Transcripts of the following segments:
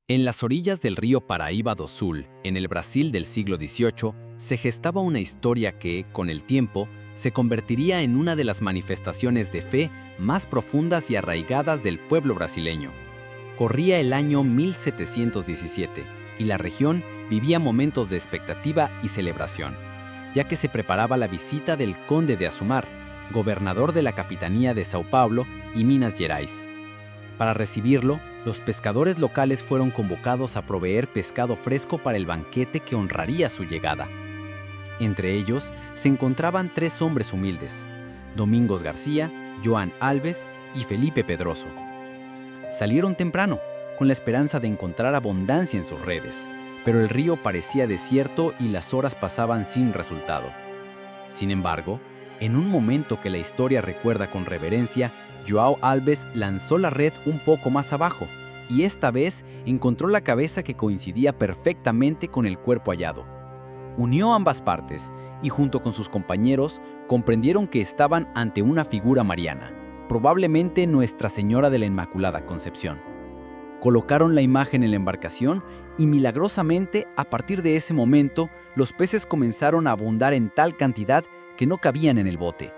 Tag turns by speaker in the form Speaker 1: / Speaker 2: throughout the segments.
Speaker 1: En las orillas del río Paraíba do Sul, en el Brasil del siglo XVIII, se gestaba una historia que, con el tiempo, se convertiría en una de las manifestaciones de fe más profundas y arraigadas del pueblo brasileño. Corría el año 1717 y la región vivía momentos de expectativa y celebración, ya que se preparaba la visita del conde de Azumar, gobernador de la capitanía de Sao Paulo y Minas Gerais. Para recibirlo, los pescadores locales fueron convocados a proveer pescado fresco para el banquete que honraría su llegada. Entre ellos se encontraban tres hombres humildes: Domingos García, Joan Alves y Felipe Pedroso. Salieron temprano, con la esperanza de encontrar abundancia en sus redes, pero el río parecía desierto y las horas pasaban sin resultado. Sin embargo, en un momento que la historia recuerda con reverencia, João Alves lanzó la red un poco más abajo, y esta vez encontró la cabeza que coincidía perfectamente con el cuerpo hallado. Unió ambas partes y junto con sus compañeros comprendieron que estaban ante una figura mariana, probablemente Nuestra Señora de la Inmaculada Concepción. Colocaron la imagen en la embarcación y milagrosamente, a partir de ese momento, los peces comenzaron a abundar en tal cantidad que no cabían en el bote.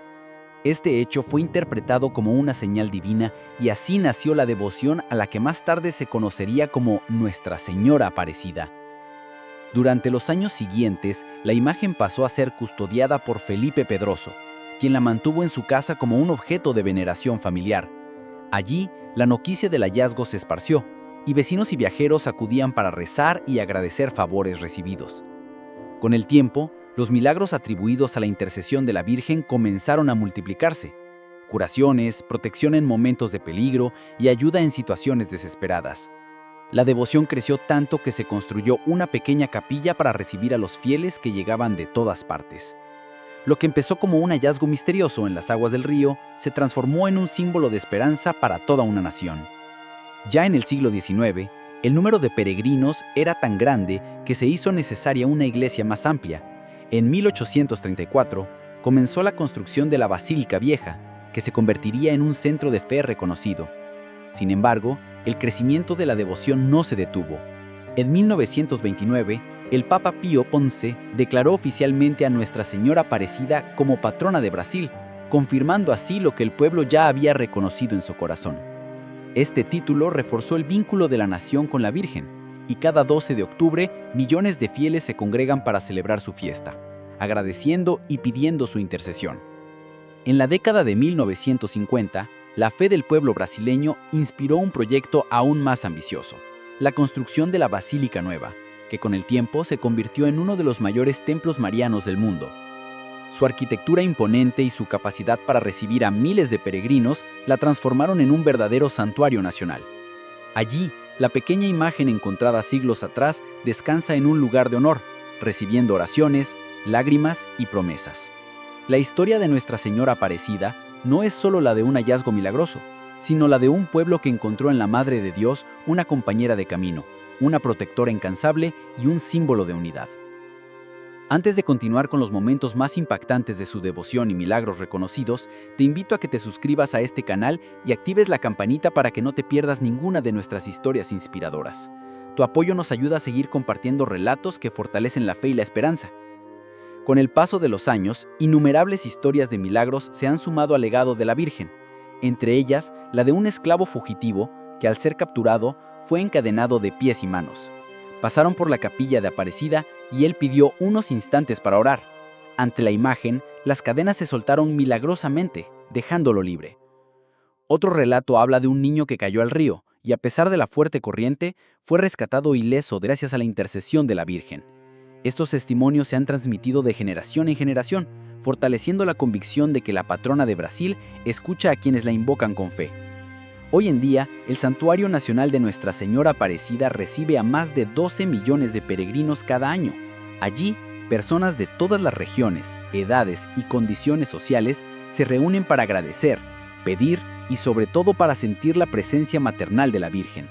Speaker 1: Este hecho fue interpretado como una señal divina y así nació la devoción a la que más tarde se conocería como Nuestra Señora Aparecida. Durante los años siguientes, la imagen pasó a ser custodiada por Felipe Pedroso, quien la mantuvo en su casa como un objeto de veneración familiar. Allí, la noticia del hallazgo se esparció, y vecinos y viajeros acudían para rezar y agradecer favores recibidos. Con el tiempo, los milagros atribuidos a la intercesión de la Virgen comenzaron a multiplicarse: curaciones, protección en momentos de peligro y ayuda en situaciones desesperadas. La devoción creció tanto que se construyó una pequeña capilla para recibir a los fieles que llegaban de todas partes. Lo que empezó como un hallazgo misterioso en las aguas del río se transformó en un símbolo de esperanza para toda una nación. Ya en el siglo XIX, el número de peregrinos era tan grande que se hizo necesaria una iglesia más amplia. En 1834 comenzó la construcción de la Basílica Vieja, que se convertiría en un centro de fe reconocido. Sin embargo, el crecimiento de la devoción no se detuvo. En 1929, el Papa Pío XI declaró oficialmente a Nuestra Señora Aparecida como patrona de Brasil, confirmando así lo que el pueblo ya había reconocido en su corazón. Este título reforzó el vínculo de la nación con la Virgen, y cada 12 de octubre millones de fieles se congregan para celebrar su fiesta, agradeciendo y pidiendo su intercesión. En la década de 1950, la fe del pueblo brasileño inspiró un proyecto aún más ambicioso: la construcción de la Basílica Nueva, que con el tiempo se convirtió en uno de los mayores templos marianos del mundo. Su arquitectura imponente y su capacidad para recibir a miles de peregrinos la transformaron en un verdadero santuario nacional. Allí, la pequeña imagen encontrada siglos atrás descansa en un lugar de honor, recibiendo oraciones, lágrimas y promesas. La historia de Nuestra Señora Aparecida no es solo la de un hallazgo milagroso, sino la de un pueblo que encontró en la Madre de Dios una compañera de camino, una protectora incansable y un símbolo de unidad. Antes de continuar con los momentos más impactantes de su devoción y milagros reconocidos, te invito a que te suscribas a este canal y actives la campanita para que no te pierdas ninguna de nuestras historias inspiradoras. Tu apoyo nos ayuda a seguir compartiendo relatos que fortalecen la fe y la esperanza. Con el paso de los años, innumerables historias de milagros se han sumado al legado de la Virgen, entre ellas la de un esclavo fugitivo que, al ser capturado, fue encadenado de pies y manos. Pasaron por la capilla de Aparecida y él pidió unos instantes para orar. Ante la imagen, las cadenas se soltaron milagrosamente, dejándolo libre. Otro relato habla de un niño que cayó al río y, a pesar de la fuerte corriente, fue rescatado ileso gracias a la intercesión de la Virgen. Estos testimonios se han transmitido de generación en generación, fortaleciendo la convicción de que la patrona de Brasil escucha a quienes la invocan con fe. Hoy en día, el Santuario Nacional de Nuestra Señora Aparecida recibe a más de 12 millones de peregrinos cada año. Allí, personas de todas las regiones, edades y condiciones sociales se reúnen para agradecer, pedir y sobre todo para sentir la presencia maternal de la Virgen.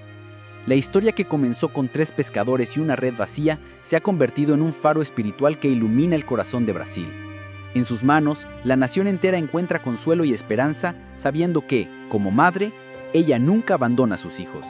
Speaker 1: La historia, que comenzó con 3 pescadores y una red vacía, se ha convertido en un faro espiritual que ilumina el corazón de Brasil. En sus manos, la nación entera encuentra consuelo y esperanza, sabiendo que, como madre, ella nunca abandona a sus hijos.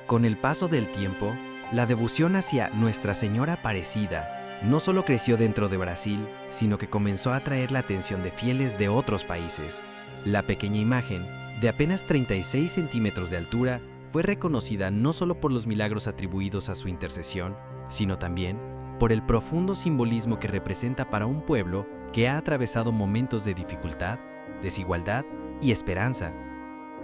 Speaker 2: Con el paso del tiempo, la devoción hacia Nuestra Señora Aparecida no solo creció dentro de Brasil, sino que comenzó a atraer la atención de fieles de otros países. La pequeña imagen, de apenas 36 centímetros de altura, fue reconocida no solo por los milagros atribuidos a su intercesión, sino también por el profundo simbolismo que representa para un pueblo que ha atravesado momentos de dificultad, desigualdad y esperanza.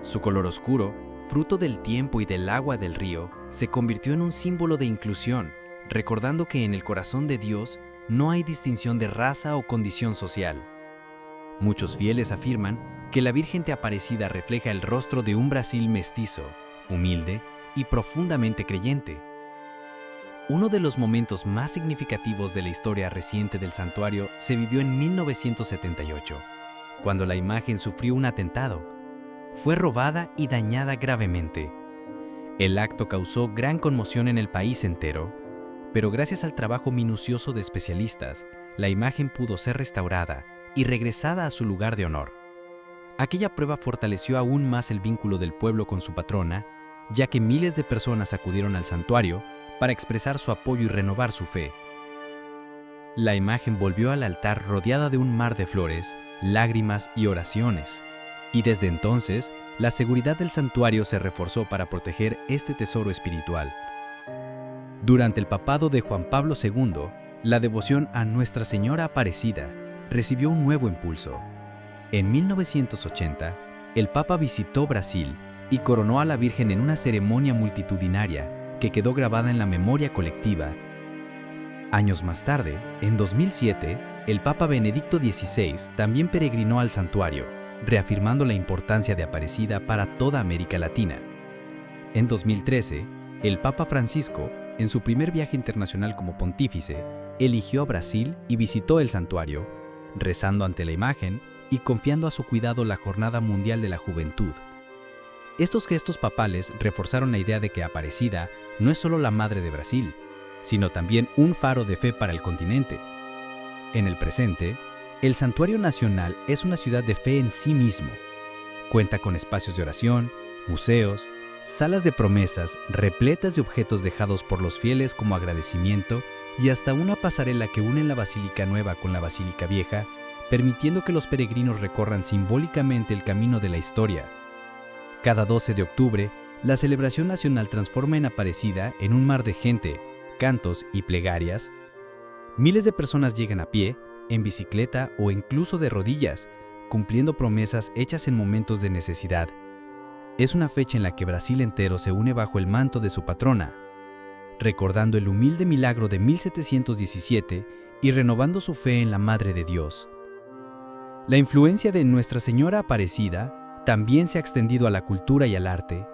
Speaker 2: Su color oscuro, fruto del tiempo y del agua del río, se convirtió en un símbolo de inclusión, recordando que en el corazón de Dios no hay distinción de raza o condición social. Muchos fieles afirman que la Virgen de Aparecida refleja el rostro de un Brasil mestizo, humilde y profundamente creyente. Uno de los momentos más significativos de la historia reciente del santuario se vivió en 1978, cuando la imagen sufrió un atentado. Fue robada y dañada gravemente. El acto causó gran conmoción en el país entero, pero gracias al trabajo minucioso de especialistas, la imagen pudo ser restaurada y regresada a su lugar de honor. Aquella prueba fortaleció aún más el vínculo del pueblo con su patrona, ya que miles de personas acudieron al santuario para expresar su apoyo y renovar su fe. La imagen volvió al altar rodeada de un mar de flores, lágrimas y oraciones. Y desde entonces, la seguridad del santuario se reforzó para proteger este tesoro espiritual. Durante el papado de Juan Pablo II, la devoción a Nuestra Señora Aparecida recibió un nuevo impulso. En 1980, el Papa visitó Brasil y coronó a la Virgen en una ceremonia multitudinaria que quedó grabada en la memoria colectiva. Años más tarde, en 2007, el Papa Benedicto XVI también peregrinó al santuario, reafirmando la importancia de Aparecida para toda América Latina. En 2013, el Papa Francisco, en su primer viaje internacional como pontífice, eligió a Brasil y visitó el santuario, rezando ante la imagen y confiando a su cuidado la Jornada Mundial de la Juventud. Estos gestos papales reforzaron la idea de que Aparecida no es solo la Madre de Brasil, sino también un faro de fe para el continente. En el presente, el Santuario Nacional es una ciudad de fe en sí mismo. Cuenta con espacios de oración, museos, salas de promesas repletas de objetos dejados por los fieles como agradecimiento y hasta una pasarela que une la Basílica Nueva con la Basílica Vieja, permitiendo que los peregrinos recorran simbólicamente el camino de la historia. Cada 12 de octubre, la celebración nacional transforma en Aparecida en un mar de gente, cantos y plegarias. Miles de personas llegan a pie, en bicicleta o incluso de rodillas, cumpliendo promesas hechas en momentos de necesidad. Es una fecha en la que Brasil entero se une bajo el manto de su patrona, recordando el humilde milagro de 1717 y renovando su fe en la Madre de Dios. La influencia de Nuestra Señora Aparecida también se ha extendido a la cultura y al arte.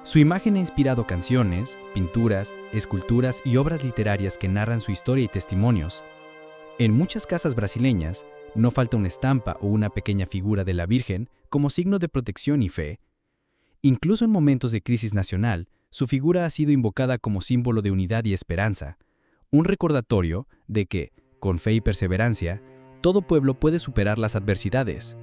Speaker 2: Su imagen ha inspirado canciones, pinturas, esculturas y obras literarias que narran su historia y testimonios. En muchas casas brasileñas, no falta una estampa o una pequeña figura de la Virgen como signo de protección y fe. Incluso en momentos de crisis nacional, su figura ha sido invocada como símbolo de unidad y esperanza, un recordatorio de que, con fe y perseverancia, todo pueblo puede superar las adversidades.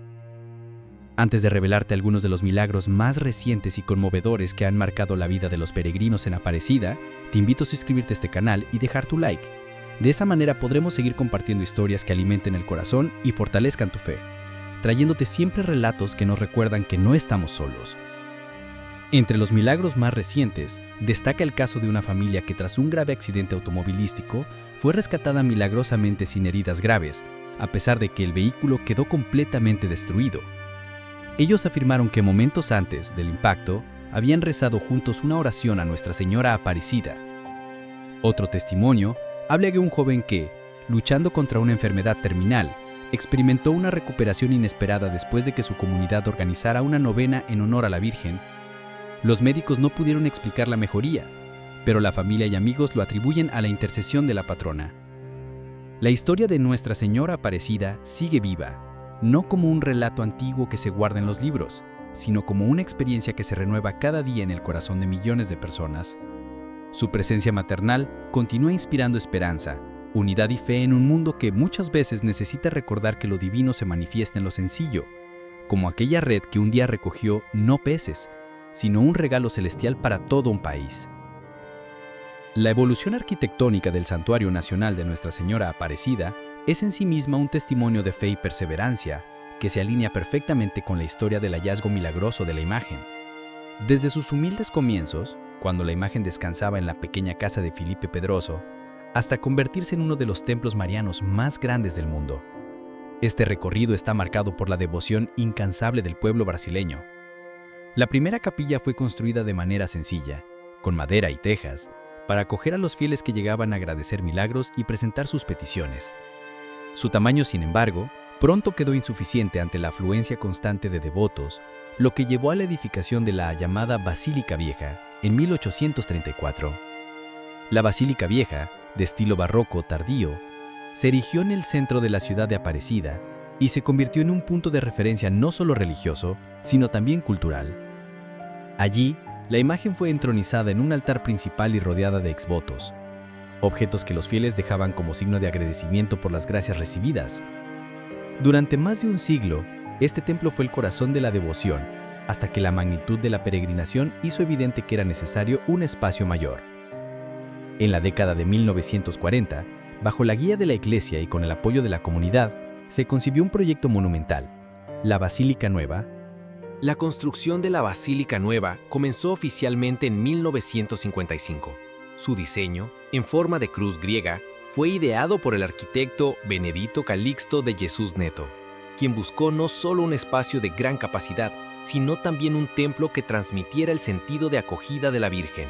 Speaker 2: Antes de revelarte algunos de los milagros más recientes y conmovedores que han marcado la vida de los peregrinos en Aparecida, te invito a suscribirte a este canal y dejar tu like. De esa manera podremos seguir compartiendo historias que alimenten el corazón y fortalezcan tu fe, trayéndote siempre relatos que nos recuerdan que no estamos solos. Entre los milagros más recientes, destaca el caso de una familia que tras un grave accidente automovilístico fue rescatada milagrosamente sin heridas graves, a pesar de que el vehículo quedó completamente destruido. Ellos afirmaron que momentos antes del impacto habían rezado juntos una oración a Nuestra Señora Aparecida. Otro testimonio habla de un joven que, luchando contra una enfermedad terminal, experimentó una recuperación inesperada después de que su comunidad organizara una novena en honor a la Virgen. Los médicos no pudieron explicar la mejoría, pero la familia y amigos lo atribuyen a la intercesión de la patrona. La historia de Nuestra Señora Aparecida sigue viva, no como un relato antiguo que se guarda en los libros, sino como una experiencia que se renueva cada día en el corazón de millones de personas. Su presencia maternal continúa inspirando esperanza, unidad y fe en un mundo que muchas veces necesita recordar que lo divino se manifiesta en lo sencillo, como aquella red que un día recogió no peces,
Speaker 3: sino un regalo celestial para todo un país. La evolución arquitectónica del Santuario Nacional de Nuestra Señora Aparecida es en sí misma un testimonio de fe y perseverancia que se alinea perfectamente con la historia del hallazgo milagroso de la imagen. Desde sus humildes comienzos, cuando la imagen descansaba en la pequeña casa de Filipe Pedroso, hasta convertirse en uno de los templos marianos más grandes del mundo. Este recorrido está marcado por la devoción incansable del pueblo brasileño. La primera capilla fue construida de manera sencilla, con madera y tejas, para acoger a los fieles que llegaban a agradecer milagros y presentar sus peticiones. Su tamaño, sin embargo, pronto quedó insuficiente ante la afluencia constante de devotos, lo que llevó a la edificación de la llamada Basílica Vieja en 1834. La Basílica Vieja, de estilo barroco tardío, se erigió en el centro de la ciudad de Aparecida y se convirtió en un punto de referencia no solo religioso, sino también cultural. Allí, la imagen fue entronizada en un altar principal y rodeada de exvotos, objetos que los fieles dejaban como signo de agradecimiento por las gracias recibidas. Durante más de un siglo, este templo fue el corazón de la devoción, hasta que la magnitud de la peregrinación hizo evidente que era necesario un espacio mayor. En la década de 1940, bajo la guía de la Iglesia y con el apoyo de la comunidad, se concibió un proyecto monumental, la Basílica Nueva.
Speaker 1: La construcción de la Basílica Nueva comenzó oficialmente en 1955. Su diseño, en forma de cruz griega, fue ideado por el arquitecto Benedito Calixto de Jesús Neto, quien buscó no solo un espacio de gran capacidad, sino también un templo que transmitiera el sentido de acogida de la Virgen.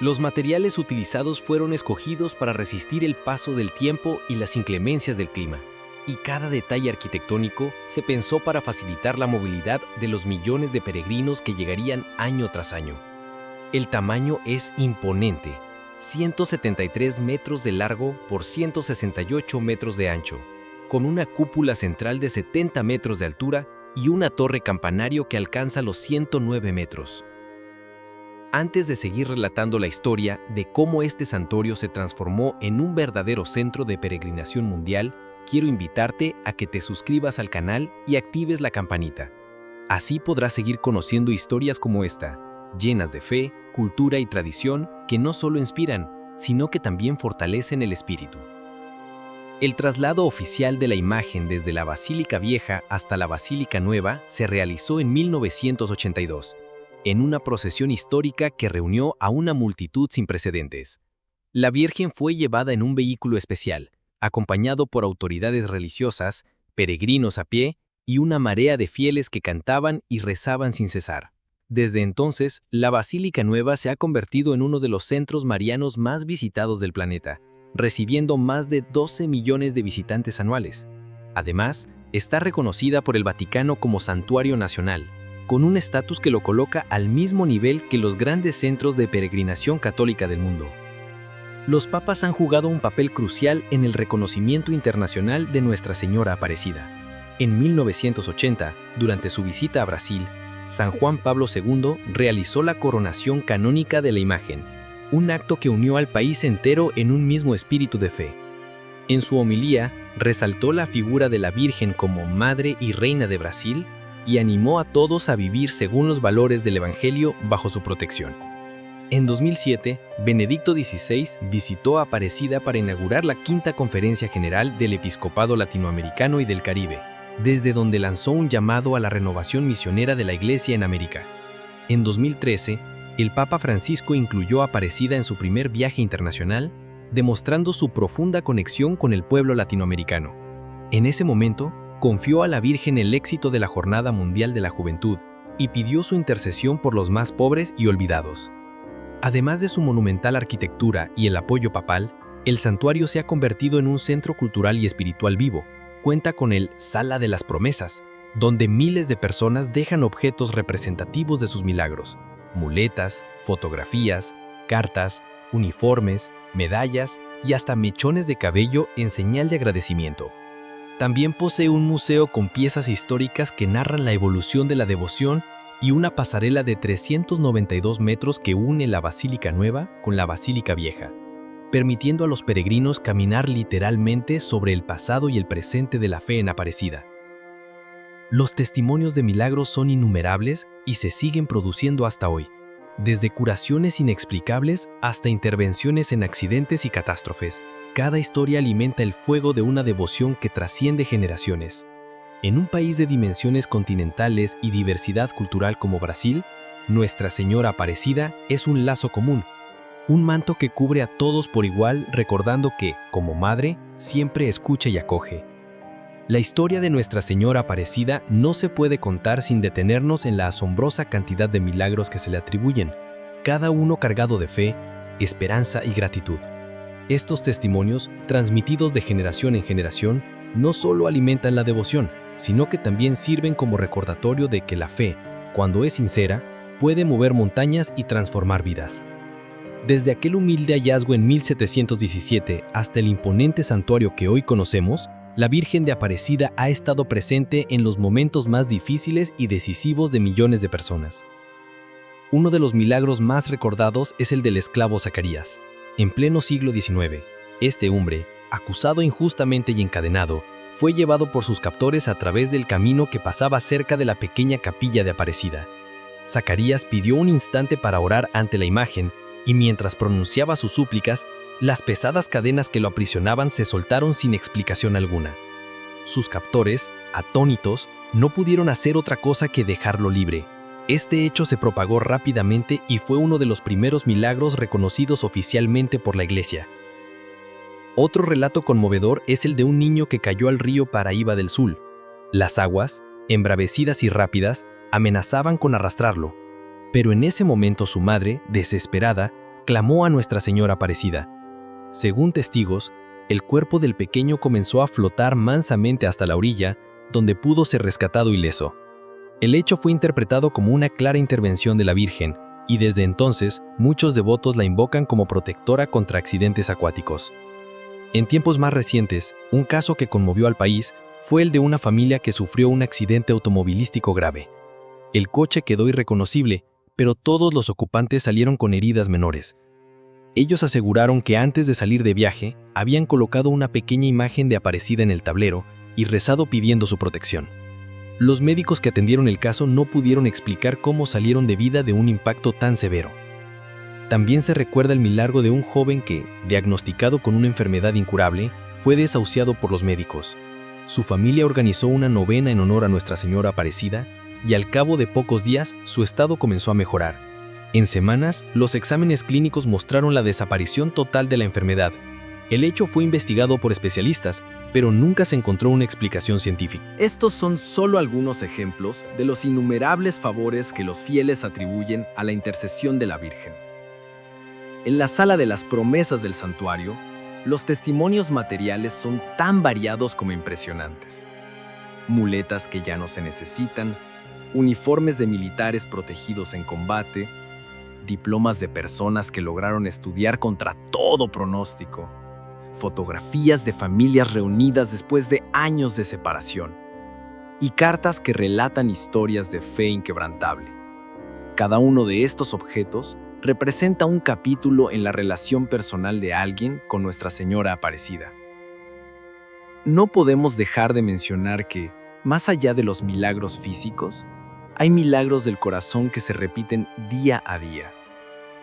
Speaker 1: Los materiales utilizados fueron escogidos para resistir el paso del tiempo y las inclemencias del clima, y cada detalle arquitectónico se pensó para facilitar la movilidad de los millones de peregrinos que llegarían año tras año. El tamaño es imponente, 173 metros de largo por 168 metros de ancho, con una cúpula central de 70 metros de altura y una torre campanario que alcanza los 109 metros. Antes de seguir relatando la historia de cómo este santuario se transformó en un verdadero centro de peregrinación mundial, quiero invitarte a que te suscribas al canal y actives la campanita. Así podrás seguir conociendo historias como esta, llenas de fe, cultura y tradición que no solo inspiran, sino que también fortalecen el espíritu. El traslado oficial de la imagen desde la Basílica Vieja hasta la Basílica Nueva se realizó en 1982, en una procesión histórica que reunió a una multitud sin precedentes. La Virgen fue llevada en un vehículo especial, acompañado por autoridades religiosas, peregrinos a pie y una marea de fieles que cantaban y rezaban sin cesar. Desde entonces, la Basílica Nueva se ha convertido en uno de los centros marianos más visitados del planeta, recibiendo más de 12 millones de visitantes anuales. Además, está reconocida por el Vaticano como Santuario Nacional, con un estatus que lo coloca al mismo nivel que los grandes centros de peregrinación católica del mundo. Los papas han jugado un papel crucial en el reconocimiento internacional de Nuestra Señora Aparecida. En 1980, durante su visita a Brasil, San Juan Pablo II realizó la coronación canónica de la imagen, un acto que unió al país entero en un mismo espíritu de fe. En su homilía, resaltó la figura de la Virgen como Madre y Reina de Brasil y animó a todos a vivir según los valores del Evangelio bajo su protección. En 2007, Benedicto XVI visitó Aparecida para inaugurar la Quinta Conferencia General del Episcopado Latinoamericano y del Caribe, desde donde lanzó un llamado a la renovación misionera de la Iglesia en América. En 2013, el Papa Francisco incluyó a Aparecida en su primer viaje internacional, demostrando su profunda conexión con el pueblo latinoamericano. En ese momento, confió a la Virgen el éxito de la Jornada Mundial de la Juventud y pidió su intercesión por los más pobres y olvidados. Además de su monumental arquitectura y el apoyo papal, el santuario se ha convertido en un centro cultural y espiritual vivo. Cuenta con el Sala de las Promesas, donde miles de personas dejan objetos representativos de sus milagros, muletas, fotografías, cartas, uniformes, medallas y hasta mechones de cabello en señal de agradecimiento. También posee un museo con piezas históricas que narran la evolución de la devoción y una pasarela de 392 metros que une la Basílica Nueva con la Basílica Vieja, permitiendo a los peregrinos caminar literalmente sobre el pasado y el presente de la fe en Aparecida.
Speaker 2: Los testimonios de milagros son innumerables y se siguen produciendo hasta hoy, desde curaciones inexplicables hasta intervenciones en accidentes y catástrofes. Cada historia alimenta el fuego de una devoción que trasciende generaciones. En un país de dimensiones continentales y diversidad cultural como Brasil, Nuestra Señora Aparecida es un lazo común, un manto que cubre a todos por igual, recordando que, como madre, siempre escucha y acoge. La historia de Nuestra Señora Aparecida no se puede contar sin detenernos en la asombrosa cantidad de milagros que se le atribuyen, cada uno cargado de fe, esperanza y gratitud. Estos testimonios, transmitidos de generación en generación, no solo alimentan la devoción, sino que también sirven como recordatorio de que la fe, cuando es sincera, puede mover montañas y transformar vidas. Desde aquel humilde hallazgo en 1717 hasta el imponente santuario que hoy conocemos, la Virgen de Aparecida ha estado presente en los momentos más difíciles y decisivos de millones de personas. Uno de los milagros más recordados es el del esclavo Zacarías. En pleno siglo XIX, este hombre, acusado injustamente y encadenado, fue llevado por sus captores a través del camino que pasaba cerca de la pequeña capilla de Aparecida. Zacarías pidió un instante para orar ante la imagen y mientras pronunciaba sus súplicas, las pesadas cadenas que lo aprisionaban se soltaron sin explicación alguna. Sus captores, atónitos, no pudieron hacer otra cosa que dejarlo libre. Este hecho se propagó rápidamente y fue uno de los primeros milagros reconocidos oficialmente por la Iglesia. Otro relato conmovedor es el de un niño que cayó al río Paraíba del Sul. Las aguas, embravecidas y rápidas, amenazaban con arrastrarlo. Pero en ese momento su madre, desesperada, clamó a Nuestra Señora Aparecida. Según testigos, el cuerpo del pequeño comenzó a flotar mansamente hasta la orilla, donde pudo ser rescatado ileso. El hecho fue interpretado como una clara intervención de la Virgen, y desde entonces muchos devotos la invocan como protectora contra accidentes acuáticos. En tiempos más recientes, un caso que conmovió al país fue el de una familia que sufrió un accidente automovilístico grave. El coche quedó irreconocible, pero todos los ocupantes salieron con heridas menores. Ellos aseguraron que antes de salir de viaje, habían colocado una pequeña imagen de Aparecida en el tablero y rezado pidiendo su protección. Los médicos que atendieron el caso no pudieron explicar cómo salieron de vida de un impacto tan severo. También se recuerda el milagro de un joven que, diagnosticado con una enfermedad incurable, fue desahuciado por los médicos. Su familia organizó una novena en honor a Nuestra Señora Aparecida y al cabo de pocos días su estado comenzó a mejorar. En semanas, los exámenes clínicos mostraron la desaparición total de la enfermedad. El hecho fue investigado por especialistas, pero nunca se encontró una explicación científica.
Speaker 1: Estos son solo algunos ejemplos de los innumerables favores que los fieles atribuyen a la intercesión de la Virgen. En la sala de las promesas del santuario, los testimonios materiales son tan variados como impresionantes. Muletas que ya no se necesitan, uniformes de militares protegidos en combate, diplomas de personas que lograron estudiar contra todo pronóstico, fotografías de familias reunidas después de años de separación, y cartas que relatan historias de fe inquebrantable. Cada uno de estos objetos representa un capítulo en la relación personal de alguien con Nuestra Señora Aparecida. No podemos dejar de mencionar que, más allá de los milagros físicos, hay milagros del corazón que se repiten día a día.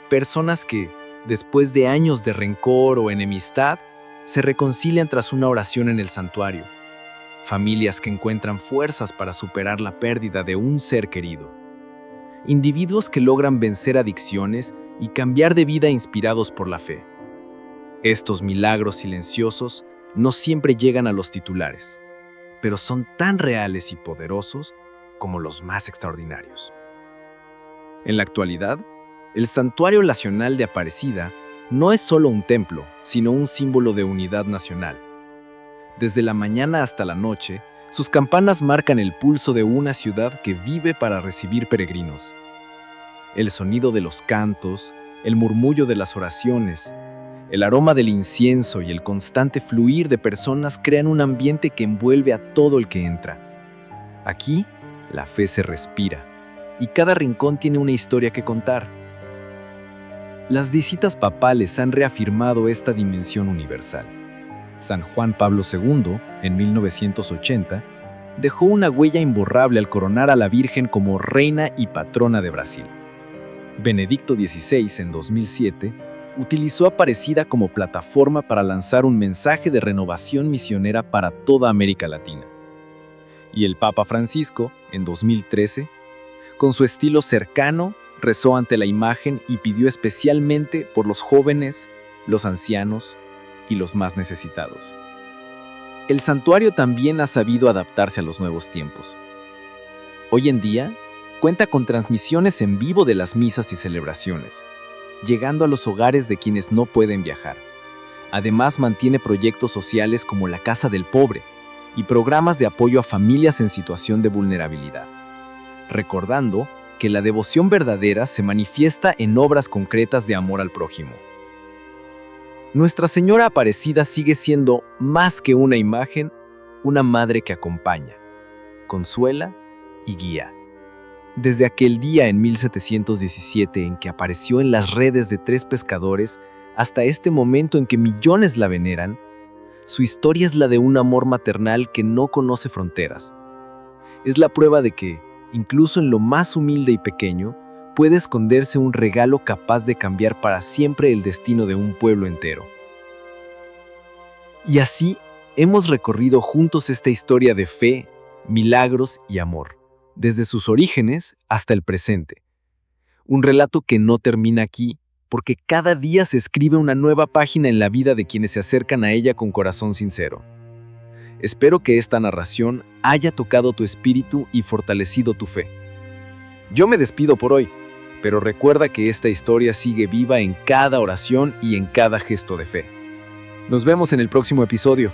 Speaker 1: Personas que, después de años de rencor o enemistad, se reconcilian tras una oración en el santuario. Familias que encuentran fuerzas para superar la pérdida de un ser querido. Individuos que logran vencer adicciones y cambiar de vida inspirados por la fe. Estos milagros silenciosos no siempre llegan a los titulares, pero son tan reales y poderosos como los más extraordinarios. En la actualidad, el Santuario Nacional de Aparecida no es solo un templo, sino un símbolo de unidad nacional. Desde la mañana hasta la noche, sus campanas marcan el pulso de una ciudad que vive para recibir peregrinos. El sonido de los cantos, el murmullo de las oraciones, el aroma del incienso y el constante fluir de personas crean un ambiente que envuelve a todo el que entra. Aquí, la fe se respira, y cada rincón tiene una historia que contar. Las visitas papales han reafirmado esta dimensión universal. San Juan Pablo II, en 1980,
Speaker 4: dejó una huella imborrable al coronar a la Virgen como reina y patrona de Brasil. Benedicto XVI, en 2007, utilizó Aparecida como plataforma para lanzar un mensaje de renovación misionera para toda América Latina. Y el Papa Francisco, en 2013, con su estilo cercano, rezó ante la imagen y pidió especialmente por los jóvenes, los ancianos y los más necesitados. El santuario también ha sabido adaptarse a los nuevos tiempos. Hoy en día, cuenta con transmisiones en vivo de las misas y celebraciones, llegando a los hogares de quienes no pueden viajar. Además, mantiene proyectos sociales como la Casa del Pobre y programas de apoyo a familias en situación de vulnerabilidad, recordando que la devoción verdadera se manifiesta en obras concretas de amor al prójimo. Nuestra Señora Aparecida sigue siendo más que una imagen, una madre que acompaña, consuela y guía. Desde aquel día en 1717 en que apareció en las redes de 3 pescadores hasta este momento en que millones la veneran, su historia es la de un amor maternal que no conoce fronteras. Es la prueba de que, incluso en lo más humilde y pequeño, puede esconderse un regalo capaz de cambiar para siempre el destino de un pueblo entero. Y así hemos recorrido juntos esta historia de fe, milagros y amor, desde sus orígenes hasta el presente. Un relato que no termina aquí, porque cada día se escribe una nueva página en la vida de quienes se acercan a ella con corazón sincero. Espero que esta narración haya tocado tu espíritu y fortalecido tu fe. Yo me despido por hoy, pero recuerda que esta historia sigue viva en cada oración y en cada gesto de fe. Nos vemos en el próximo episodio.